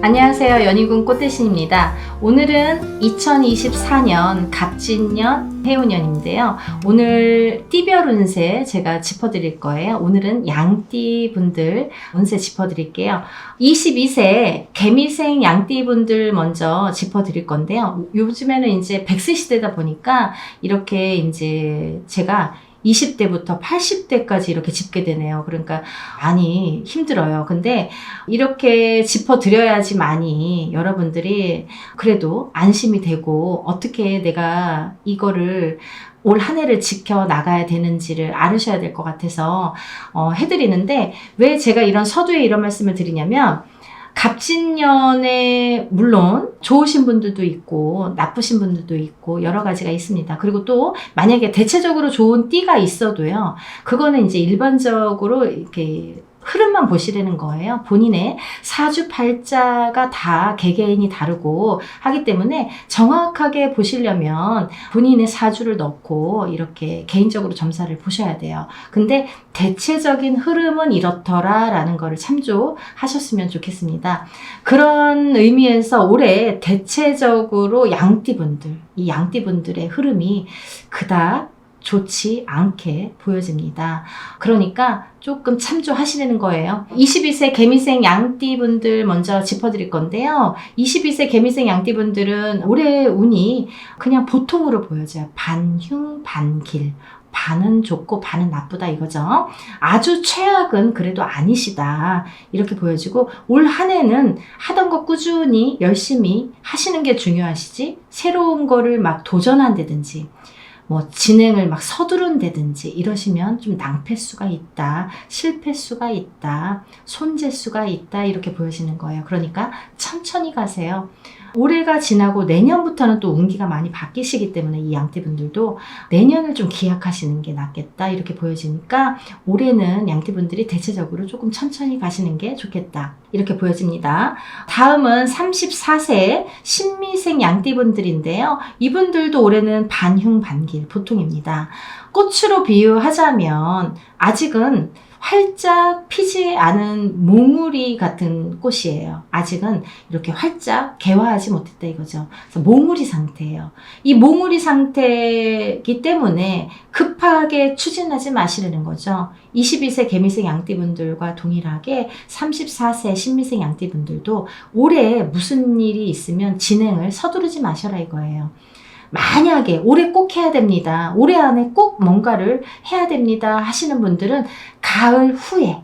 안녕하세요. 연희군 꽃대신입니다. 오늘은 2024년 갑진년 해운년인데요. 오늘 띠별 운세 제가 짚어드릴 거예요. 오늘은 양띠 분들 운세 짚어드릴게요. 22세 개미생 양띠 분들 먼저 짚어드릴 건데요. 요즘에는 이제 100세 시대다 보니까 이렇게 이제 제가 20대부터 80대까지 이렇게 짚게 되네요. 그러니까 많이 힘들어요. 근데 이렇게 짚어드려야지 많이 여러분들이 그래도 안심이 되고 어떻게 내가 이거를 올 한 해를 지켜 나가야 되는지를 알으셔야 될 것 같아서 해드리는데, 왜 제가 이런 서두에 이런 말씀을 드리냐면, 갑진년에 물론 좋으신 분들도 있고 나쁘신 분들도 있고 여러 가지가 있습니다. 그리고 또 만약에 대체적으로 좋은 띠가 있어도요, 그거는 이제 일반적으로 이렇게 흐름만 보시라는 거예요. 본인의 사주팔자가 다 개개인이 다르고 하기 때문에 정확하게 보시려면 본인의 사주를 넣고 이렇게 개인적으로 점사를 보셔야 돼요. 근데 대체적인 흐름은 이렇더라 라는 거를 참조하셨으면 좋겠습니다. 그런 의미에서 올해 대체적으로 양띠분들, 이 양띠분들의 흐름이 그닥 좋지 않게 보여집니다. 그러니까 조금 참조하시는 거예요. 22세 개미생 양띠분들 먼저 짚어드릴 건데요. 22세 개미생 양띠분들은 올해 운이 그냥 보통으로 보여져요. 반흉, 반길. 반은 좋고 반은 나쁘다 이거죠. 아주 최악은 그래도 아니시다 이렇게 보여지고, 올 한 해는 하던 거 꾸준히 열심히 하시는 게 중요하시지, 새로운 거를 막 도전한다든지 뭐 진행을 막 서두른다든지 이러시면 좀 낭패수가 있다, 실패수가 있다, 손재수가 있다 이렇게 보여지는 거예요. 그러니까 천천히 가세요. 올해가 지나고 내년부터는 또 운기가 많이 바뀌시기 때문에 이 양띠분들도 내년을 좀 기약하시는 게 낫겠다 이렇게 보여지니까, 올해는 양띠분들이 대체적으로 조금 천천히 가시는 게 좋겠다 이렇게 보여집니다. 다음은 34세 신미생 양띠분들인데요. 이분들도 올해는 반흉 반길 보통입니다. 꽃으로 비유하자면 아직은 활짝 피지 않은 몽우리 같은 꽃이에요. 아직은 이렇게 활짝 개화하지 못했다 이거죠. 그래서 몽우리 상태예요. 이 몽우리 상태이기 때문에 급하게 추진하지 마시라는 거죠. 22세 개미생 양띠분들과 동일하게 34세 신미생 양띠분들도 올해 무슨 일이 있으면 진행을 서두르지 마셔라 이거예요. 만약에 올해 꼭 해야 됩니다, 올해 안에 꼭 뭔가를 해야 됩니다 하시는 분들은 가을 후에,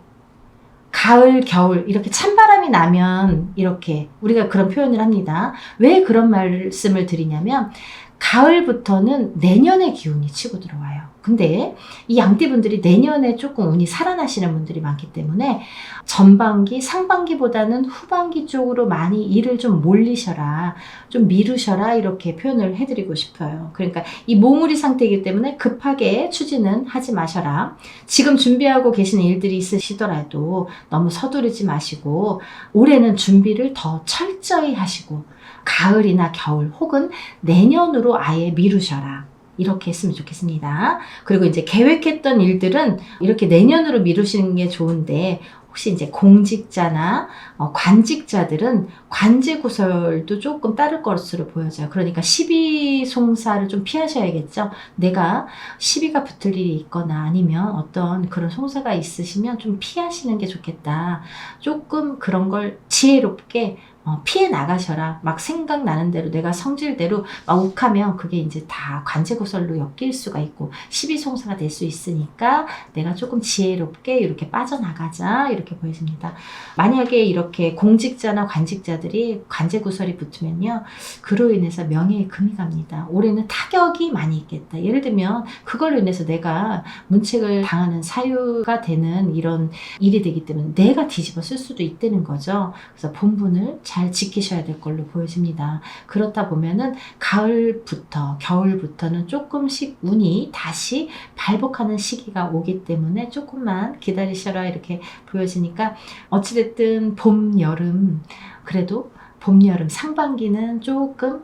가을, 겨울 이렇게 찬바람이 나면 이렇게 우리가 그런 표현을 합니다. 왜 그런 말씀을 드리냐면, 가을부터는 내년의 기운이 치고 들어와요. 근데 이 양띠분들이 내년에 조금 운이 살아나시는 분들이 많기 때문에 전반기, 상반기보다는 후반기 쪽으로 많이 일을 좀 몰리셔라, 좀 미루셔라 이렇게 표현을 해드리고 싶어요. 그러니까 이 몽우리 상태이기 때문에 급하게 추진은 하지 마셔라. 지금 준비하고 계시는 일들이 있으시더라도 너무 서두르지 마시고 올해는 준비를 더 철저히 하시고 가을이나 겨울 혹은 내년으로 아예 미루셔라 이렇게 했으면 좋겠습니다. 그리고 이제 계획했던 일들은 이렇게 내년으로 미루시는 게 좋은데, 혹시 이제 공직자나 관직자들은 관제구설도 조금 따를 것으로 보여져요. 그러니까 시비송사를 좀 피하셔야겠죠. 내가 시비가 붙을 일이 있거나 아니면 어떤 그런 송사가 있으시면 좀 피하시는 게 좋겠다. 조금 그런 걸 지혜롭게 피해 나가셔라. 막 생각나는 대로 내가 성질대로 막 욱하면 그게 이제 다 관제구설로 엮일 수가 있고 시비송사가 될 수 있으니까 내가 조금 지혜롭게 이렇게 빠져나가자 이렇게 보여집니다. 만약에 이렇게 공직자나 관직자들이 관제구설이 붙으면요, 그로 인해서 명예에 금이 갑니다. 올해는 타격이 많이 있겠다. 예를 들면 그걸로 인해서 내가 문책을 당하는 사유가 되는 이런 일이 되기 때문에 내가 뒤집어 쓸 수도 있다는 거죠. 그래서 본분을 잘 지키셔야 될 걸로 보여집니다. 그렇다 보면은 가을부터 겨울부터는 조금씩 운이 다시 발복하는 시기가 오기 때문에 조금만 기다리셔라 이렇게 보여지니까, 어찌됐든 봄, 여름, 그래도 봄, 여름 상반기는 조금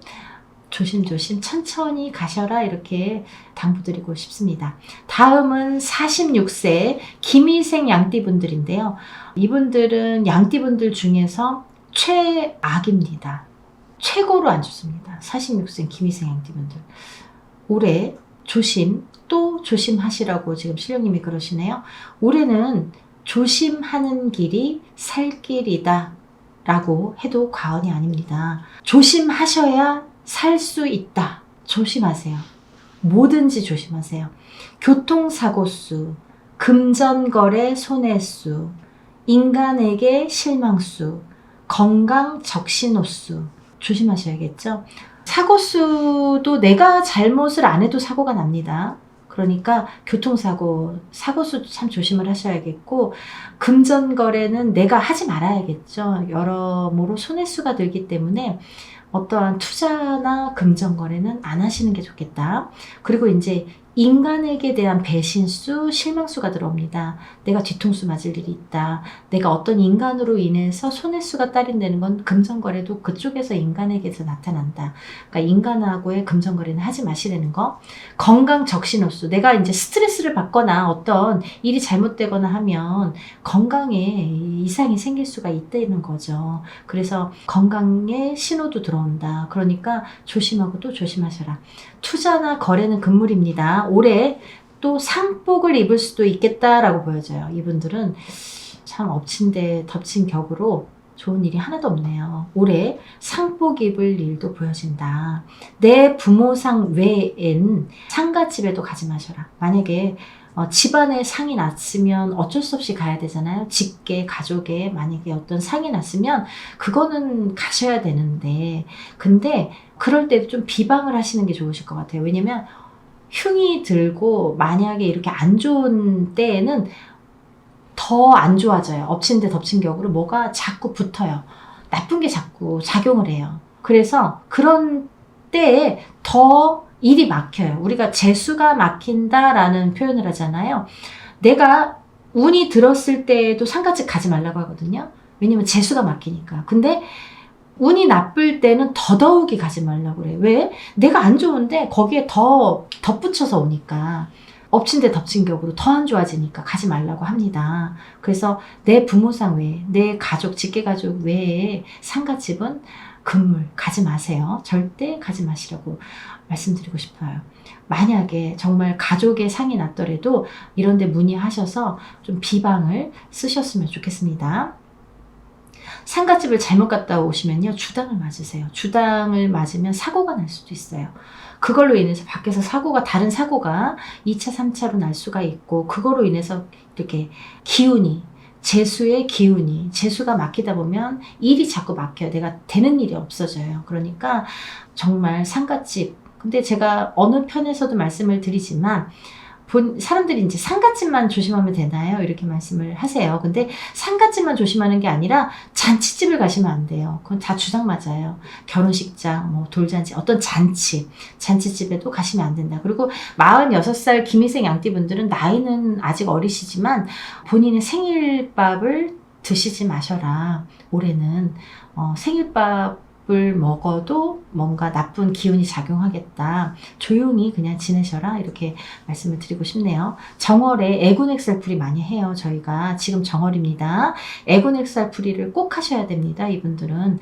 조심조심 천천히 가셔라 이렇게 당부드리고 싶습니다. 다음은 46세 김희생 양띠분들인데요. 이분들은 양띠분들 중에서 최악입니다. 최고로 안 좋습니다. 46생 김희생 양띠분들. 올해 조심, 또 조심하시라고 지금 신령님이 그러시네요. 올해는 조심하는 길이 살 길이다 라고 해도 과언이 아닙니다. 조심하셔야 살 수 있다. 조심하세요. 뭐든지 조심하세요. 교통사고 수, 금전거래 손해수, 인간에게 실망수, 건강 적신호수 조심하셔야겠죠. 사고수도 내가 잘못을 안 해도 사고가 납니다. 그러니까 교통사고, 사고수도 참 조심을 하셔야겠고, 금전거래는 내가 하지 말아야겠죠. 여러모로 손해수가 들기 때문에 어떠한 투자나 금전거래는 안 하시는 게 좋겠다. 그리고 이제 인간에게 대한 배신수, 실망수가 들어옵니다. 내가 뒤통수 맞을 일이 있다. 내가 어떤 인간으로 인해서 손해수가 따른다는 건 금전거래도 그쪽에서 인간에게서 나타난다. 그러니까 인간하고의 금전거래는 하지 마시라는 거. 건강 적신호수. 내가 이제 스트레스를 받거나 어떤 일이 잘못되거나 하면 건강에 이상이 생길 수가 있다는 거죠. 그래서 건강에 신호도 들어온다. 그러니까 조심하고 또 조심하셔라. 투자나 거래는 금물입니다. 올해 또 상복을 입을 수도 있겠다라고 보여져요. 이분들은 참 엎친 데 덮친 격으로 좋은 일이 하나도 없네요. 올해 상복 입을 일도 보여진다. 내 부모상 외엔 상가집에도 가지 마셔라. 만약에 집안에 상이 났으면 어쩔 수 없이 가야 되잖아요. 직계, 가족에 만약에 어떤 상이 났으면 그거는 가셔야 되는데, 근데 그럴 때도 좀 비방을 하시는 게 좋으실 것 같아요. 왜냐면 흉이 들고 만약에 이렇게 안 좋은 때에는 더 안 좋아져요. 엎친 데 덮친 격으로 뭐가 자꾸 붙어요. 나쁜 게 자꾸 작용을 해요. 그래서 그런 때에 더 일이 막혀요. 우리가 재수가 막힌다라는 표현을 하잖아요. 내가 운이 들었을 때에도 상가집 가지 말라고 하거든요. 왜냐면 재수가 막히니까. 근데 운이 나쁠 때는 더더욱이 가지 말라고 그래요. 왜? 내가 안 좋은데 거기에 더 덧붙여서 오니까. 엎친 데 덮친 격으로 더 안 좋아지니까 가지 말라고 합니다. 그래서 내 부모상 외에, 내 가족, 직계가족 외에 상가집은 금물 가지 마세요. 절대 가지 마시라고 말씀드리고 싶어요. 만약에 정말 가족의 상이 났더라도 이런 데 문의하셔서 좀 비방을 쓰셨으면 좋겠습니다. 상가집을 잘못 갔다 오시면요, 주당을 맞으세요. 주당을 맞으면 사고가 날 수도 있어요. 그걸로 인해서 밖에서 사고가, 다른 사고가 2차, 3차로 날 수가 있고, 그걸로 인해서 이렇게 기운이, 재수의 기운이, 재수가 막히다 보면 일이 자꾸 막혀요. 내가 되는 일이 없어져요. 그러니까 정말 상가집, 근데 제가 어느 편에서도 말씀을 드리지만, 사람들이 이제 상가집만 조심하면 되나요? 이렇게 말씀을 하세요. 근데 상가집만 조심하는 게 아니라 잔치집을 가시면 안 돼요. 그건 다 주당 맞아요. 결혼식장, 뭐 돌잔치, 어떤 잔치집에도 가시면 안 된다. 그리고 46살 김희생 양띠분들은 나이는 아직 어리시지만 본인의 생일밥을 드시지 마셔라. 올해는 생일밥을 먹어도 뭔가 나쁜 기운이 작용하겠다. 조용히 그냥 지내셔라. 이렇게 말씀을 드리고 싶네요. 정월에 애군액살풀이 많이 해요. 저희가 지금 정월입니다. 애군액살풀이를 꼭 하셔야 됩니다. 이분들은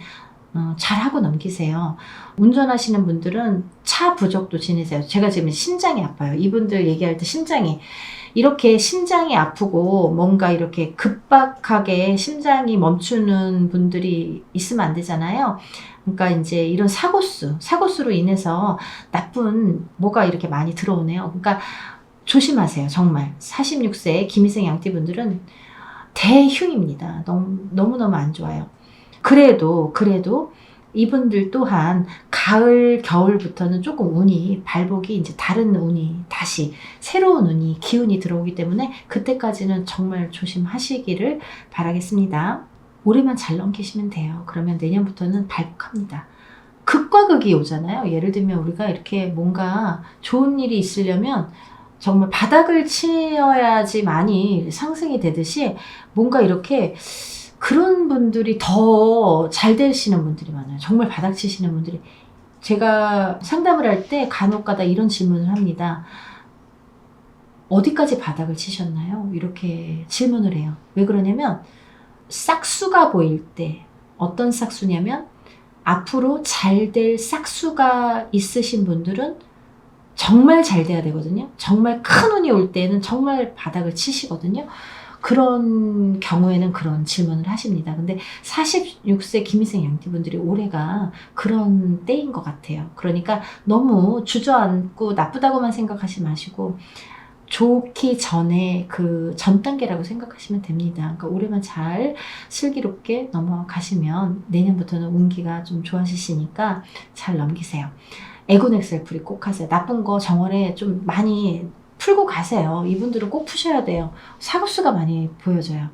잘하고 넘기세요. 운전하시는 분들은 차 부족도 지내세요. 제가 지금 심장이 아파요. 이분들 얘기할 때 이렇게 심장이 아프고 뭔가 이렇게 급박하게 심장이 멈추는 분들이 있으면 안 되잖아요. 그러니까 이제 이런 사고수로 인해서 나쁜 뭐가 이렇게 많이 들어오네요. 그러니까 조심하세요. 정말 46세 김희생 양띠분들은 대흉입니다. 너무너무 안 좋아요. 그래도 이분들 또한 가을, 겨울부터는 조금 운이, 발복이 이제 다른 운이, 다시 새로운 운이, 기운이 들어오기 때문에 그때까지는 정말 조심하시기를 바라겠습니다. 올해만 잘 넘기시면 돼요. 그러면 내년부터는 발복합니다. 극과 극이 오잖아요. 예를 들면 우리가 이렇게 뭔가 좋은 일이 있으려면 정말 바닥을 치어야지 많이 상승이 되듯이 뭔가 이렇게 그런 분들이 더 잘 되시는 분들이 많아요. 정말 바닥 치시는 분들이. 제가 상담을 할 때 간혹가다 이런 질문을 합니다. 어디까지 바닥을 치셨나요? 이렇게 질문을 해요. 왜 그러냐면 싹수가 보일 때, 어떤 싹수냐면 앞으로 잘 될 싹수가 있으신 분들은 정말 잘 돼야 되거든요. 정말 큰 운이 올 때는 정말 바닥을 치시거든요. 그런 경우에는 그런 질문을 하십니다. 근데 46세 김희생 양띠분들이 올해가 그런 때인 것 같아요. 그러니까 너무 주저앉고 나쁘다고만 생각하지 마시고 좋기 전에 그 전 단계라고 생각하시면 됩니다. 그러니까 올해만 잘 슬기롭게 넘어가시면 내년부터는 운기가 좀 좋아지시니까 잘 넘기세요. 에곤 엑셀풀이 꼭 하세요. 나쁜 거 정월에 좀 많이 풀고 가세요. 이분들은 꼭 푸셔야 돼요. 사고수가 많이 보여져요.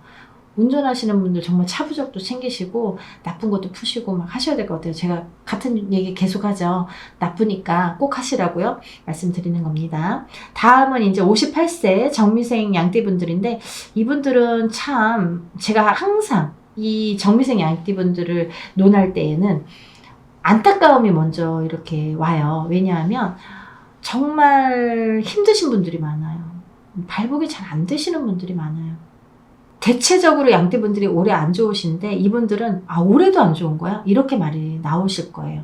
운전하시는 분들 정말 차부적도 챙기시고 나쁜 것도 푸시고 막 하셔야 될 것 같아요. 제가 같은 얘기 계속 하죠. 나쁘니까 꼭 하시라고요. 말씀드리는 겁니다. 다음은 이제 58세 정미생 양띠분들인데 이분들은 참 제가 항상 이 정미생 양띠분들을 논할 때에는 안타까움이 먼저 이렇게 와요. 왜냐하면 정말 힘드신 분들이 많아요. 발복이 잘 안 되시는 분들이 많아요. 대체적으로 양띠분들이 올해 안 좋으신데 이분들은 올해도 안 좋은 거야? 이렇게 말이 나오실 거예요.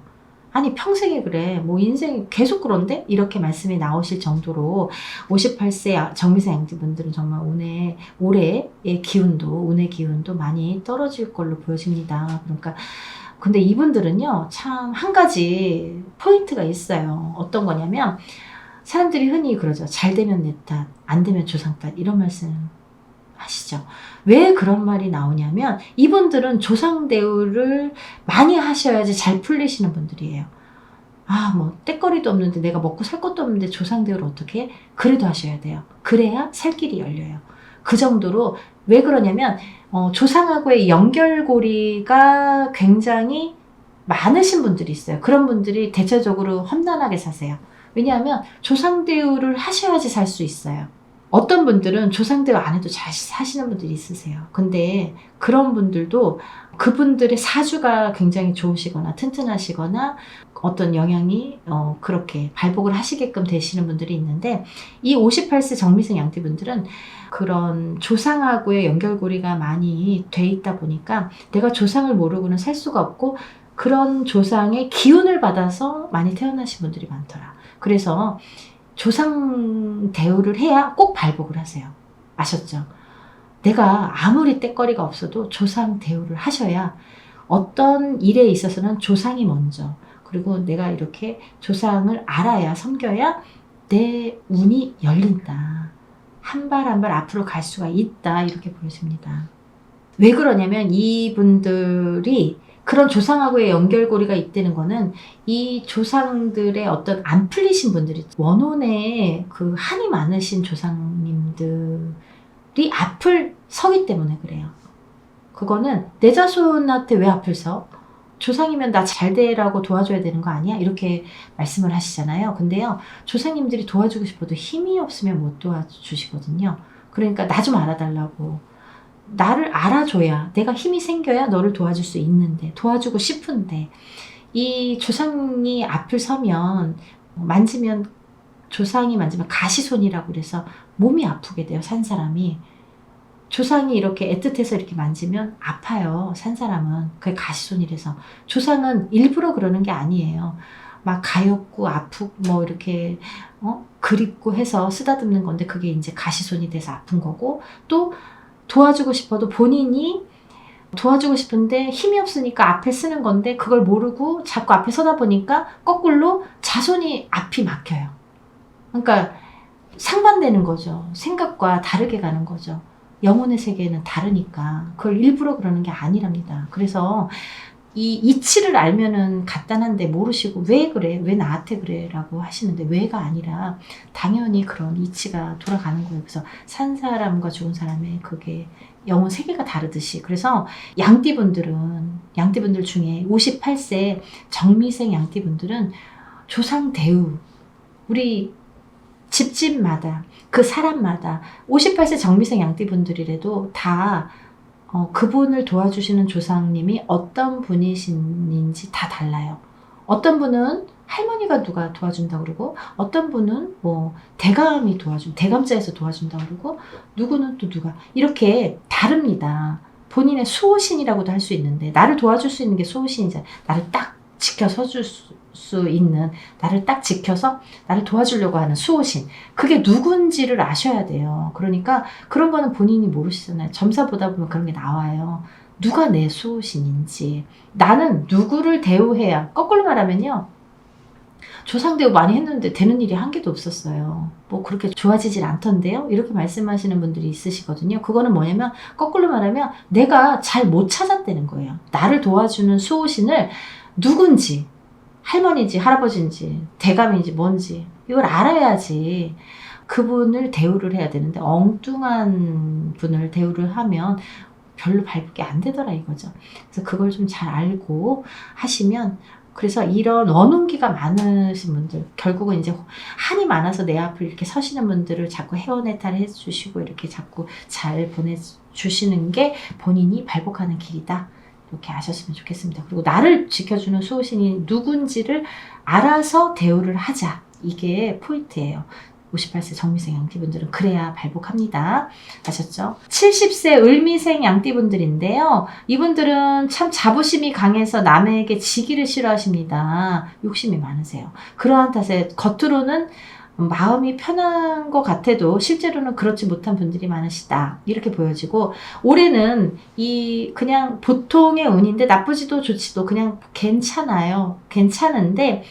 아니 평생에 그래. 뭐 인생이 계속 그런데? 이렇게 말씀이 나오실 정도로 58세 정미생 양띠분들은 정말 올해의 기운도 운의 기운도 많이 떨어질 걸로 보여집니다. 그러니까 근데 이분들은요 참 한 가지 포인트가 있어요. 어떤 거냐면 사람들이 흔히 그러죠. 잘 되면 내 탓, 안 되면 조상 탓 이런 말씀 하시죠. 왜 그런 말이 나오냐면 이분들은 조상 대우를 많이 하셔야지 잘 풀리시는 분들이에요. 뭐 때거리도 없는데 내가 먹고 살 것도 없는데 조상 대우를 어떻게 해? 그래도 하셔야 돼요. 그래야 살 길이 열려요. 그 정도로 왜 그러냐면 조상하고의 연결고리가 굉장히 많으신 분들이 있어요. 그런 분들이 대체적으로 험난하게 사세요. 왜냐하면 조상 대우를 하셔야지 살 수 있어요. 어떤 분들은 조상 대우 안 해도 잘 사시는 분들이 있으세요. 근데 그런 분들도 그분들의 사주가 굉장히 좋으시거나 튼튼하시거나 어떤 영향이 그렇게 발복을 하시게끔 되시는 분들이 있는데 이 58세 정미생 양띠분들은 그런 조상하고의 연결고리가 많이 돼 있다 보니까 내가 조상을 모르고는 살 수가 없고 그런 조상의 기운을 받아서 많이 태어나신 분들이 많더라. 그래서 조상 대우를 해야 꼭 발복을 하세요. 아셨죠? 내가 아무리 때거리가 없어도 조상 대우를 하셔야 어떤 일에 있어서는 조상이 먼저 그리고 내가 이렇게 조상을 알아야 섬겨야 내 운이 열린다. 한 발 한 발 앞으로 갈 수가 있다. 이렇게 보여집니다. 왜 그러냐면 이분들이 그런 조상하고의 연결고리가 있다는 거는 이 조상들의 어떤 안 풀리신 분들이 원혼에 그 한이 많으신 조상님들이 앞을 서기 때문에 그래요. 그거는 내 자손한테 왜 앞을 서? 조상이면 나 잘 되라고 도와줘야 되는 거 아니야? 이렇게 말씀을 하시잖아요. 근데요, 조상님들이 도와주고 싶어도 힘이 없으면 못 도와주시거든요. 그러니까 나 좀 알아달라고. 나를 알아줘야 내가 힘이 생겨야 너를 도와줄 수 있는데 도와주고 싶은데 이 조상이 앞을 서면 만지면 조상이 만지면 가시손이라고 그래서 몸이 아프게 돼요. 산 사람이. 조상이 이렇게 애틋해서 이렇게 만지면 아파요. 산 사람은. 그게 가시손이라서. 조상은 일부러 그러는 게 아니에요. 막 가엾고 아프고 뭐 이렇게 그립고 해서 쓰다듬는 건데 그게 이제 가시손이 돼서 아픈 거고 또 도와주고 싶어도 본인이 도와주고 싶은데 힘이 없으니까 앞에 쓰는 건데 그걸 모르고 자꾸 앞에 서다 보니까 거꾸로 자손이 앞이 막혀요. 그러니까 상반되는 거죠. 생각과 다르게 가는 거죠. 영혼의 세계는 다르니까 그걸 일부러 그러는 게 아니랍니다. 그래서 이 이치를 알면은 간단한데 모르시고 왜 그래? 왜 나한테 그래? 라고 하시는데 왜가 아니라 당연히 그런 이치가 돌아가는 거예요. 그래서 산 사람과 죽은 사람의 그게 영혼 세계가 다르듯이 그래서 양띠분들 중에 58세 정미생 양띠분들은 조상 대우 우리 집집마다 그 사람마다 58세 정미생 양띠분들이라도 다 그분을 도와주시는 조상님이 어떤 분이신지 다 달라요. 어떤 분은 할머니가 누가 도와준다 그러고 어떤 분은 뭐 대감자에서 도와준다 그러고 누구는 또 누가 이렇게 다릅니다. 본인의 수호신이라고도 할 수 있는데, 나를 도와줄 수 있는 게 수호신이잖아요. 나를 딱 지켜서 줄 수 있는, 나를 딱 지켜서 나를 도와주려고 하는 수호신. 그게 누군지를 아셔야 돼요. 그러니까 그런 거는 본인이 모르시잖아요. 점사 보다 보면 그런 게 나와요. 누가 내 수호신인지, 나는 누구를 대우해야, 거꾸로 말하면요, 조상대우 많이 했는데 되는 일이 한 개도 없었어요. 뭐 그렇게 좋아지질 않던데요? 이렇게 말씀하시는 분들이 있으시거든요. 그거는 뭐냐면, 거꾸로 말하면 내가 잘 못 찾았다는 거예요. 나를 도와주는 수호신을 누군지, 할머니인지 할아버지인지 대감인지 뭔지 이걸 알아야지 그분을 대우를 해야 되는데, 엉뚱한 분을 대우를 하면 별로 발복이 안 되더라 이거죠. 그래서 그걸 좀 잘 알고 하시면, 그래서 이런 원혼기가 많으신 분들, 결국은 이제 한이 많아서 내 앞을 이렇게 서시는 분들을 자꾸 헤어내탈 해주시고 이렇게 자꾸 잘 보내주시는 게 본인이 발복하는 길이다, 이렇게 아셨으면 좋겠습니다. 그리고 나를 지켜주는 수호신이 누군지를 알아서 대우를 하자, 이게 포인트예요. 58세 정미생 양띠분들은 그래야 발복합니다. 아셨죠? 70세 을미생 양띠분들인데요. 이분들은 참 자부심이 강해서 남에게 지기를 싫어하십니다. 욕심이 많으세요. 그러한 탓에 겉으로는 마음이 편한 것 같아도 실제로는 그렇지 못한 분들이 많으시다, 이렇게 보여지고, 올해는 이 그냥 보통의 운인데 나쁘지도 좋지도 그냥 괜찮아요. 괜찮은데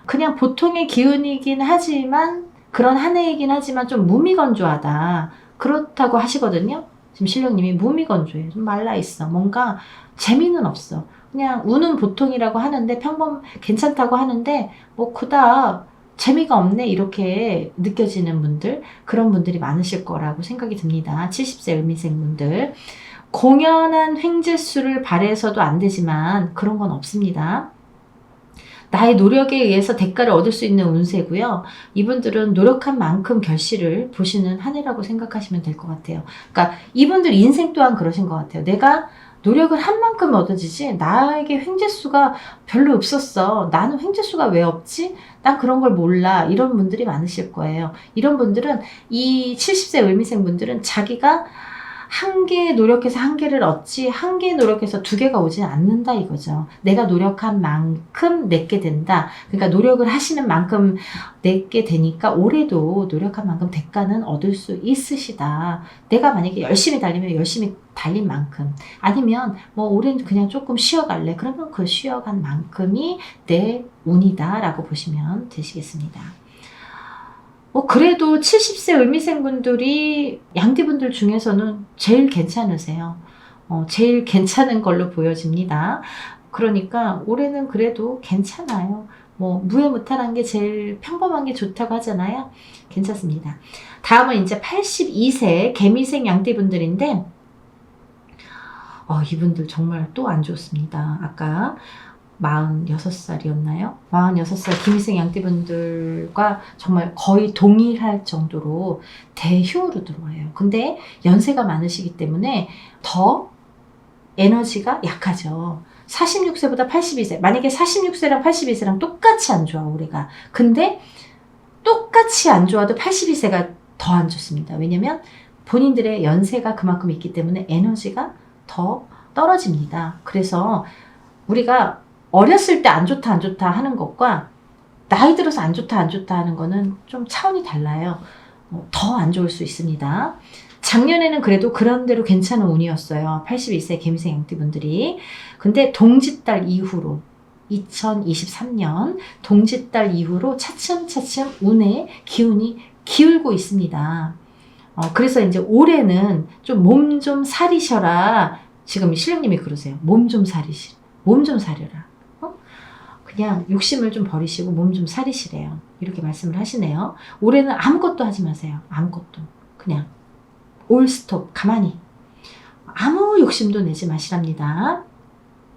그냥 보통의 기운이긴 하지만, 그런 한 해이긴 하지만 좀 무미건조하다, 그렇다고 하시거든요. 지금 신령님이 무미건조해, 좀 말라있어, 뭔가 재미는 없어, 그냥 운은 보통이라고 하는데, 평범 괜찮다고 하는데 뭐 그닥 재미가 없네, 이렇게 느껴지는 분들, 그런 분들이 많으실 거라고 생각이 듭니다. 70세 을미생 분들, 공연한 횡재수를 바래서도 안 되지만 그런 건 없습니다. 나의 노력에 의해서 대가를 얻을 수 있는 운세고요. 이분들은 노력한 만큼 결실을 보시는 한 해라고 생각하시면 될 것 같아요. 그러니까 이분들 인생 또한 그러신 것 같아요. 내가 노력을 한 만큼 얻어지지 나에게 횡재수가 별로 없었어, 나는 횡재수가 왜 없지? 난 그런 걸 몰라, 이런 분들이 많으실 거예요. 이런 분들은, 이 70세 을미생 분들은 자기가 한 개 노력해서 한 개를 얻지, 한 개 노력해서 두 개가 오지 않는다 이거죠. 내가 노력한 만큼 내게 된다. 그러니까 노력을 하시는 만큼 내게 되니까 올해도 노력한 만큼 대가는 얻을 수 있으시다. 내가 만약에 열심히 달리면 열심히 달린 만큼, 아니면 뭐 올해는 그냥 조금 쉬어갈래, 그러면 그 쉬어간 만큼이 내 운이다 라고 보시면 되시겠습니다. 그래도 70세 을미생 분들이 양띠분들 중에서는 제일 괜찮으세요. 제일 괜찮은 걸로 보여집니다. 그러니까 올해는 그래도 괜찮아요. 뭐 무해무탈한 게 제일 평범한 게 좋다고 하잖아요. 괜찮습니다. 다음은 이제 82세 개미생 양띠분들인데, 이분들 정말 또 안 좋습니다. 아까 46살이었나요? 46살 김희생 양띠분들과 정말 거의 동일할 정도로 대흉으로 들어와요. 근데 연세가 많으시기 때문에 더 에너지가 약하죠. 46세보다 82세. 만약에 46세랑 82세랑 똑같이 안 좋아, 올해가. 근데 똑같이 안 좋아도 82세가 더 안 좋습니다. 왜냐면 본인들의 연세가 그만큼 있기 때문에 에너지가 더 떨어집니다. 그래서 우리가 어렸을 때 안 좋다 안 좋다 하는 것과 나이 들어서 안 좋다 안 좋다 하는 거는 좀 차원이 달라요. 더 안 좋을 수 있습니다. 작년에는 그래도 그런대로 괜찮은 운이었어요. 82세 개미생 양띠분들이. 근데 동짓달 이후로, 2023년 동짓달 이후로 차츰차츰 운의 기운이 기울고 있습니다. 그래서 이제 올해는 좀 몸 좀 사리셔라. 지금 신령님이 그러세요. 몸 좀 사리시, 몸 좀 사려라. 그냥 욕심을 좀 버리시고 몸 좀 사리시래요. 이렇게 말씀을 하시네요. 올해는 아무것도 하지 마세요. 아무것도. 그냥 올 스톱, 가만히. 아무 욕심도 내지 마시랍니다.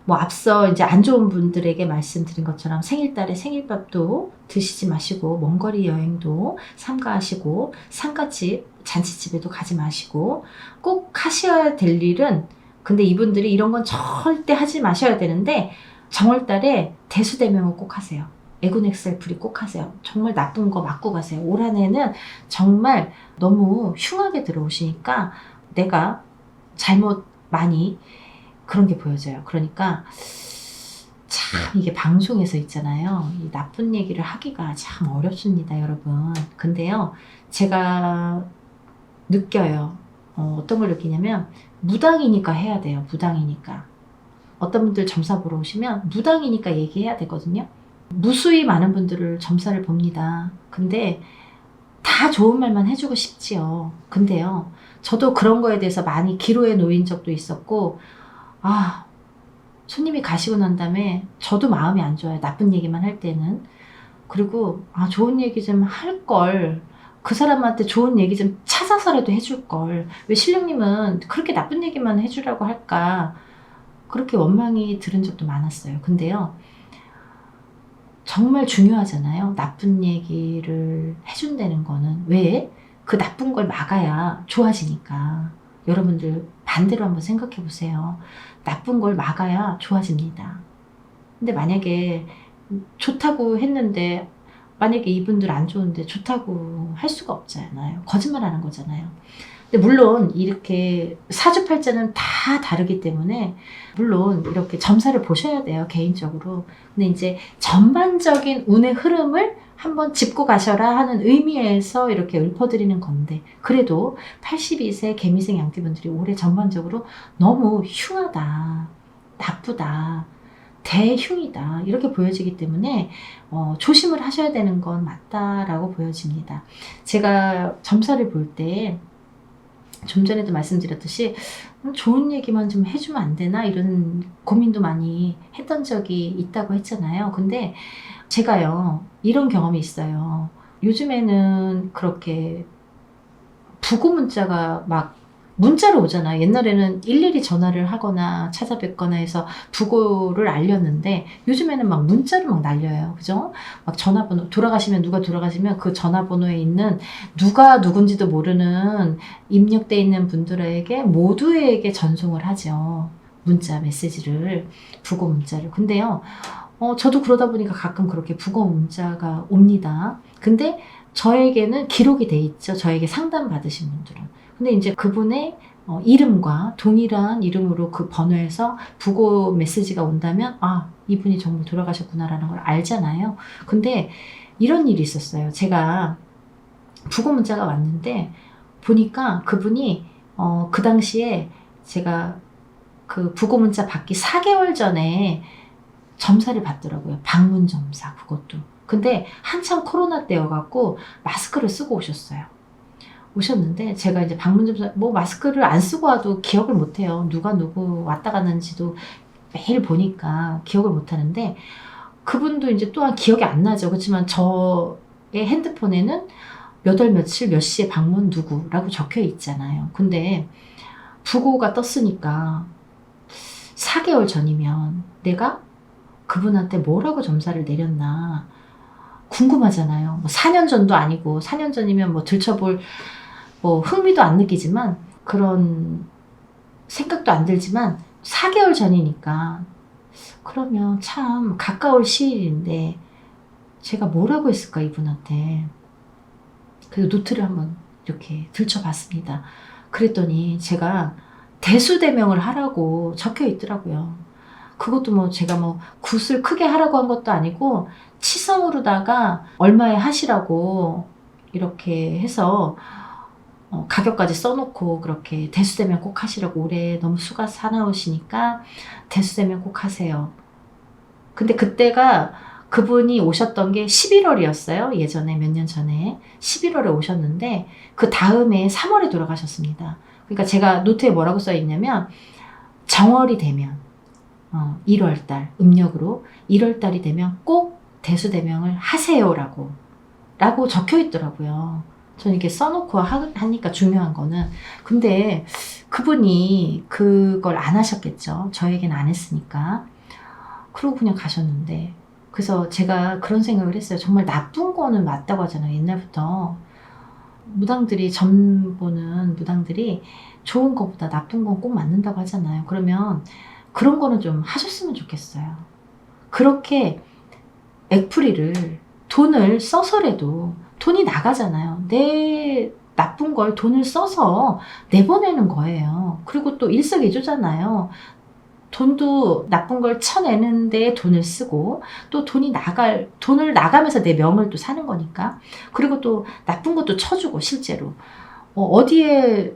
뭐 앞서 이제 안 좋은 분들에게 말씀드린 것처럼 생일달에 생일밥도 드시지 마시고, 먼 거리 여행도 삼가하시고, 상가집, 잔치집에도 가지 마시고, 꼭 하셔야 될 일은, 근데 이분들이 이런 건 절대 하지 마셔야 되는데, 정월달에 대수대명을 꼭 하세요. 에고넥셀프리 꼭 하세요. 정말 나쁜 거 맞고 가세요. 올 한 해는 정말 너무 흉하게 들어오시니까 내가 잘못 많이 그런 게 보여져요. 그러니까 참 이게 방송에서 있잖아요. 이 나쁜 얘기를 하기가 참 어렵습니다, 여러분. 근데요, 제가 느껴요. 어떤 걸 느끼냐면 무당이니까 해야 돼요. 무당이니까. 어떤 분들 점사 보러 오시면 무당이니까 얘기해야 되거든요. 무수히 많은 분들을 점사를 봅니다. 근데 다 좋은 말만 해주고 싶지요. 근데요, 저도 그런 거에 대해서 많이 기로에 놓인 적도 있었고, 아, 손님이 가시고 난 다음에 저도 마음이 안 좋아요. 나쁜 얘기만 할 때는. 그리고 좋은 얘기 좀 할 걸. 그 사람한테 좋은 얘기 좀 찾아서라도 해줄 걸. 왜 신령님은 그렇게 나쁜 얘기만 해주라고 할까? 그렇게 원망이 들은 적도 많았어요. 근데요, 정말 중요하잖아요. 나쁜 얘기를 해준다는 거는. 왜? 그 나쁜 걸 막아야 좋아지니까. 여러분들 반대로 한번 생각해 보세요. 나쁜 걸 막아야 좋아집니다. 근데 만약에 좋다고 했는데, 만약에 이분들 안 좋은데 좋다고 할 수가 없잖아요. 거짓말 하는 거잖아요. 근데 물론 이렇게 사주팔자는 다 다르기 때문에 물론 이렇게 점사를 보셔야 돼요, 개인적으로. 근데 이제 전반적인 운의 흐름을 한번 짚고 가셔라 하는 의미에서 이렇게 읊어드리는 건데, 그래도 82세 개미생 양띠분들이 올해 전반적으로 너무 흉하다, 나쁘다, 대흉이다 이렇게 보여지기 때문에 조심을 하셔야 되는 건 맞다라고 보여집니다. 제가 점사를 볼 때 좀 전에도 말씀드렸듯이 좋은 얘기만 좀 해주면 안 되나 이런 고민도 많이 했던 적이 있다고 했잖아요. 근데 제가요, 이런 경험이 있어요. 요즘에는 그렇게 부고 문자가 막 문자로 오잖아요. 옛날에는 일일이 전화를 하거나 찾아뵙거나 해서 부고를 알렸는데 요즘에는 막 문자로 막 날려요. 그죠? 막 전화번호, 누가 돌아가시면 그 전화번호에 있는 누가 누군지도 모르는 입력돼 있는 분들에게 모두에게 전송을 하죠. 문자 메시지를, 부고 문자를. 근데요, 저도 그러다 보니까 가끔 그렇게 부고 문자가 옵니다. 근데 저에게는 기록이 돼 있죠. 저에게 상담 받으신 분들은. 근데 이제 그분의 이름과 동일한 이름으로 그 번호에서 부고 메시지가 온다면 이분이 정말 돌아가셨구나라는 걸 알잖아요. 근데 이런 일이 있었어요. 제가 부고 문자가 왔는데 보니까 그분이 그 당시에 제가 그 부고 문자 받기 4개월 전에 점사를 받더라고요. 방문 점사, 그것도. 근데 한참 코로나 때여갖고 마스크를 쓰고 오셨어요. 오셨는데 제가 이제 방문 점사, 마스크를 안 쓰고 와도 기억을 못해요. 누가 누구 왔다 갔는지도 매일 보니까 기억을 못하는데 그분도 이제 또한 기억이 안 나죠. 그렇지만 저의 핸드폰에는 몇 월 며칠 몇 시에 방문 누구라고 적혀 있잖아요. 근데 부고가 떴으니까 4개월 전이면 내가 그분한테 뭐라고 점사를 내렸나 궁금하잖아요. 4년 전도 아니고 4년 전이면 들춰볼 흥미도 안 느끼지만 그런 생각도 안 들지만 4개월 전이니까 그러면 참 가까울 시일인데 제가 뭐라고 했을까 이분한테. 그래서 노트를 한번 이렇게 들춰봤습니다. 그랬더니 제가 대수대명을 하라고 적혀 있더라고요. 그것도 제가 굿을 크게 하라고 한 것도 아니고 치성으로다가 얼마에 하시라고 이렇게 해서 가격까지 써놓고 그렇게 대수대면 꼭 하시라고, 올해 너무 수가 사나우시니까 대수대면 꼭 하세요. 근데 그때가 그분이 오셨던 게 11월이었어요. 예전에 몇 년 전에 11월에 오셨는데 그 다음에 3월에 돌아가셨습니다. 그러니까 제가 노트에 뭐라고 써 있냐면 정월이 되면 1월달 음력으로 1월달이 되면 꼭 대수대명을 하세요라고 적혀 있더라고요. 저는 이렇게 써놓고 하니까 중요한 거는. 근데 그분이 그걸 안 하셨겠죠. 저에게는 안 했으니까. 그러고 그냥 가셨는데, 그래서 제가 그런 생각을 했어요. 정말 나쁜 거는 맞다고 하잖아요. 옛날부터 무당들이, 점 보는 무당들이 좋은 거보다 나쁜 건 꼭 맞는다고 하잖아요. 그러면 그런 거는 좀 하셨으면 좋겠어요. 그렇게 액풀이를, 돈을 써서라도, 돈이 나가잖아요. 내 나쁜 걸 돈을 써서 내보내는 거예요. 그리고 또 일석이조잖아요. 돈도 나쁜 걸 쳐내는데 돈을 쓰고 또 돈을 나가면서 내 명을 또 사는 거니까. 그리고 또 나쁜 것도 쳐주고 실제로. 어디에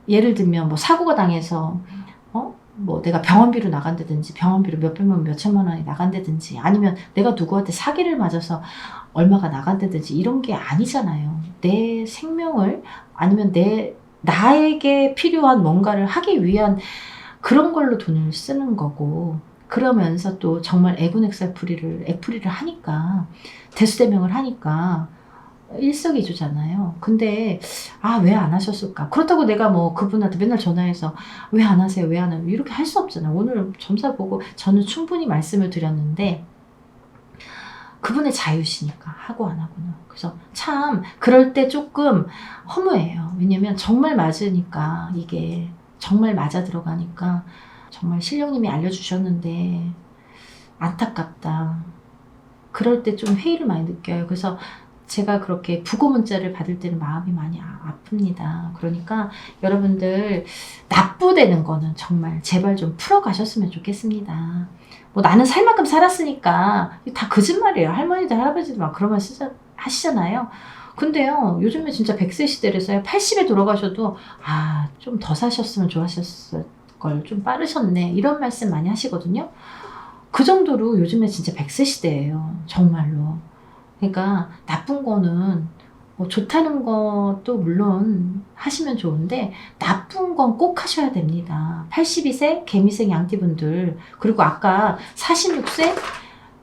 예를 들면 뭐 사고가 당해서 뭐 내가 병원비로 나간다든지 병원비로 몇백만 몇천만 원이 나간다든지 아니면 내가 누구한테 사기를 맞아서 얼마가 나간다든지 이런 게 아니잖아요. 내 생명을 아니면 나에게 필요한 뭔가를 하기 위한 그런 걸로 돈을 쓰는 거고 그러면서 또 정말 액풀이를 하니까 대수대명을 하니까 일석이조잖아요. 근데 왜 안 하셨을까? 그렇다고 내가 뭐 그분한테 맨날 전화해서 왜 안 하세요? 왜 안 해요? 이렇게 할 수 없잖아요. 오늘 점사 보고 저는 충분히 말씀을 드렸는데 그분의 자유시니까 하고 안 하고는. 그래서 참 그럴 때 조금 허무해요. 왜냐면 정말 맞으니까 이게 정말 맞아 들어가니까 정말 신령님이 알려주셨는데 안타깝다. 그럴 때 좀 회의를 많이 느껴요. 그래서 제가 그렇게 부고 문자를 받을 때는 마음이 많이 아픕니다. 그러니까 여러분들 납부되는 거는 정말 제발 좀 풀어가셨으면 좋겠습니다. 뭐 나는 살 만큼 살았으니까 다 거짓말이에요. 할머니들 할아버지들 막 그런 말 하시잖아요. 근데요 요즘에 진짜 100세 시대라서요 80에 돌아가셔도 좀 더 사셨으면 좋았을 걸, 좀 빠르셨네 이런 말씀 많이 하시거든요. 그 정도로 요즘에 진짜 100세 시대예요. 정말로. 그러니까 나쁜 거는 좋다는 것도 물론 하시면 좋은데 나쁜 건 꼭 하셔야 됩니다. 82세 개미생 양띠분들 그리고 아까 46세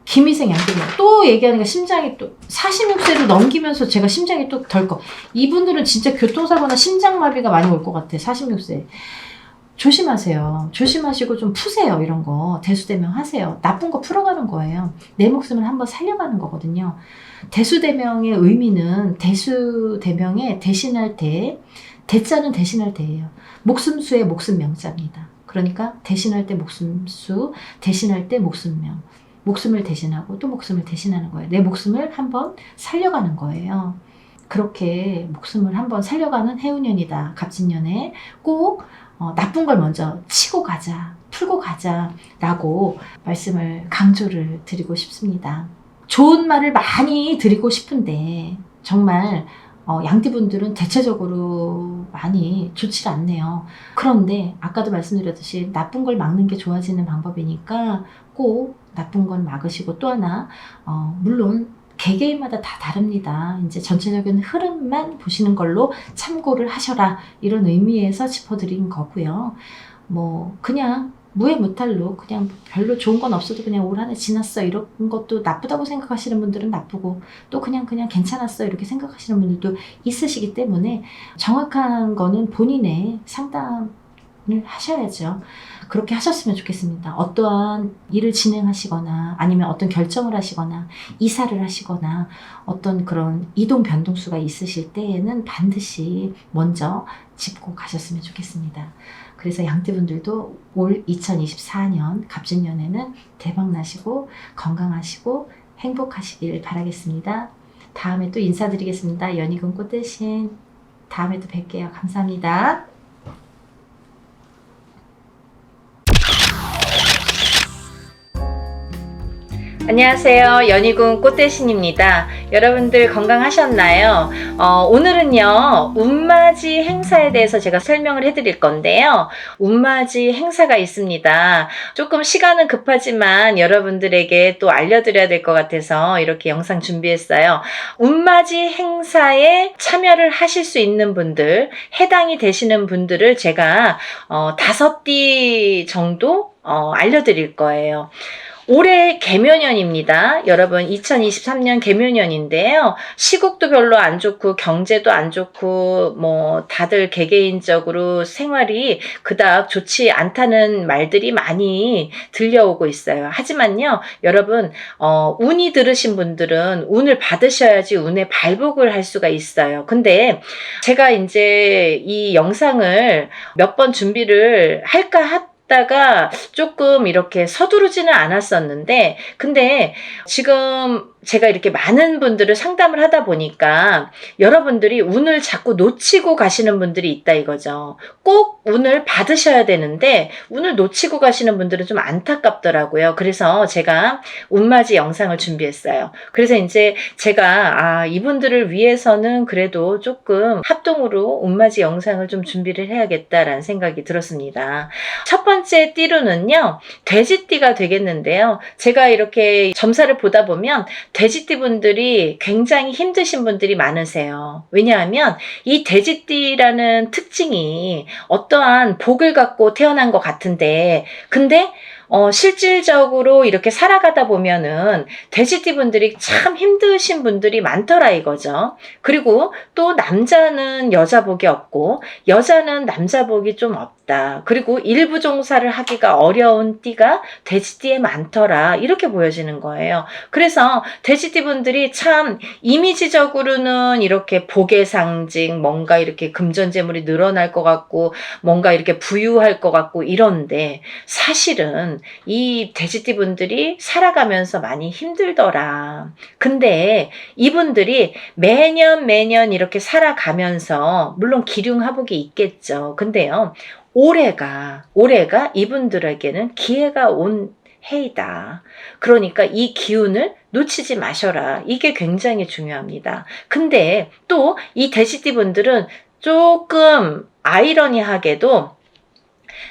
김희생 양띠분 또 얘기하니까 심장이 또 46세를 넘기면서 제가 심장이 또 덜컥. 이분들은 진짜 교통사고나 심장마비가 많이 올 것 같아. 46세. 조심하세요. 조심하시고 좀 푸세요. 이런 거 대수대명 하세요. 나쁜 거 풀어가는 거예요. 내 목숨을 한번 살려가는 거거든요. 대수대명의 의미는 대수대명에 대신할 대자는 대신할 대예요. 목숨수의 목숨명자입니다. 그러니까 대신할 때 목숨수, 대신할 때 목숨명. 목숨을 대신하고 또 목숨을 대신하는 거예요. 내 목숨을 한번 살려가는 거예요. 그렇게 목숨을 한번 살려가는 해운년이다. 갑진년에 꼭 나쁜 걸 먼저 치고 가자, 풀고 가자 라고 말씀을 강조를 드리고 싶습니다. 좋은 말을 많이 드리고 싶은데 정말 양띠분들은 대체적으로 많이 좋지 않네요. 그런데 아까도 말씀드렸듯이 나쁜 걸 막는 게 좋아지는 방법이니까 꼭 나쁜 걸 막으시고 또 하나 물론 개개인마다 다 다릅니다. 이제 전체적인 흐름만 보시는 걸로 참고를 하셔라 이런 의미에서 짚어드린 거고요. 뭐 그냥 무해무탈로 그냥 별로 좋은 건 없어도 그냥 올 한 해 지났어 이런 것도 나쁘다고 생각하시는 분들은 나쁘고 또 그냥 괜찮았어 이렇게 생각하시는 분들도 있으시기 때문에 정확한 거는 본인의 상담을 하셔야죠. 그렇게 하셨으면 좋겠습니다. 어떠한 일을 진행하시거나 아니면 어떤 결정을 하시거나 이사를 하시거나 어떤 그런 이동 변동수가 있으실 때에는 반드시 먼저 짚고 가셨으면 좋겠습니다. 그래서 양띠분들도 올 2024년 갑진년에는 대박 나시고 건강하시고 행복하시길 바라겠습니다. 다음에 또 인사드리겠습니다. 연희군 꽃대신 다음에 또 뵐게요. 감사합니다. 안녕하세요. 연희군 꽃대신입니다. 여러분들 건강하셨나요? 오늘은요, 운맞이 행사에 대해서 제가 설명을 해드릴 건데요. 운맞이 행사가 있습니다. 조금 시간은 급하지만 여러분들에게 또 알려드려야 될 것 같아서 이렇게 영상 준비했어요. 운맞이 행사에 참여를 하실 수 있는 분들, 해당이 되시는 분들을 제가 5띠 정도 알려드릴 거예요. 올해 개묘년입니다. 여러분 2023년 개묘년인데요. 시국도 별로 안 좋고 경제도 안 좋고 뭐 다들 개개인적으로 생활이 그닥 좋지 않다는 말들이 많이 들려오고 있어요. 하지만요. 여러분 운이 들으신 분들은 운을 받으셔야지 운의 발복을 할 수가 있어요. 근데 제가 이제 이 영상을 몇 번 준비를 할까 다가 조금 이렇게 서두르지는 않았었는데 근데 지금 제가 이렇게 많은 분들을 상담을 하다 보니까 여러분들이 운을 자꾸 놓치고 가시는 분들이 있다 이거죠. 꼭 운을 받으셔야 되는데 운을 놓치고 가시는 분들은 좀 안타깝더라고요. 그래서 제가 운맞이 영상을 준비했어요. 그래서 이제 제가 이분들을 위해서는 그래도 조금 합동으로 운맞이 영상을 좀 준비를 해야겠다라는 생각이 들었습니다. 첫 번째 띠로는요, 돼지띠가 되겠는데요. 제가 이렇게 점사를 보다 보면 돼지띠분들이 굉장히 힘드신 분들이 많으세요. 왜냐하면 이 돼지띠라는 특징이 어떠한 복을 갖고 태어난 것 같은데, 근데 실질적으로 이렇게 살아가다 보면은 돼지띠분들이 참 힘드신 분들이 많더라 이거죠. 그리고 또 남자는 여자 복이 없고 여자는 남자 복이 좀 없다. 그리고 일부 종사를 하기가 어려운 띠가 돼지띠에 많더라. 이렇게 보여지는 거예요. 그래서 돼지띠분들이 참 이미지적으로는 이렇게 복의 상징, 뭔가 이렇게 금전재물이 늘어날 것 같고 뭔가 이렇게 부유할 것 같고 이런데 사실은 이 돼지띠분들이 살아가면서 많이 힘들더라. 근데 이분들이 매년 이렇게 살아가면서 물론 기륭하복이 있겠죠. 근데요, 올해가 이분들에게는 기회가 온 해이다. 그러니까 이 기운을 놓치지 마셔라. 이게 굉장히 중요합니다. 근데 또 이 돼지띠분들은 조금 아이러니하게도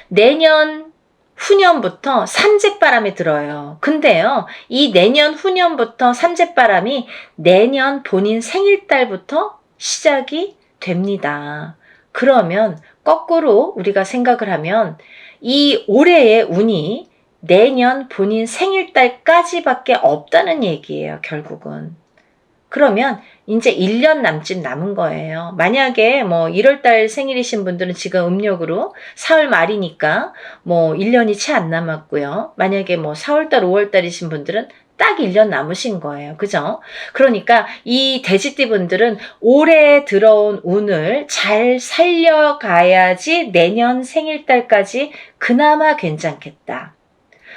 내년 후년부터 삼재바람이 들어요. 근데요, 이 내년 후년부터 삼재바람이 내년 본인 생일달부터 시작이 됩니다. 그러면 거꾸로 우리가 생각을 하면 이 올해의 운이 내년 본인 생일달까지밖에 없다는 얘기예요, 결국은. 그러면 이제 1년 남짓 남은 거예요. 만약에 뭐 1월달 생일이신 분들은 지금 음력으로 4월 말이니까 뭐 1년이 채 안 남았고요. 만약에 뭐 4월달, 5월달이신 분들은 딱 1년 남으신 거예요. 그죠? 그러니까 이 돼지띠 분들은 올해 들어온 운을 잘 살려가야지 내년 생일달까지 그나마 괜찮겠다.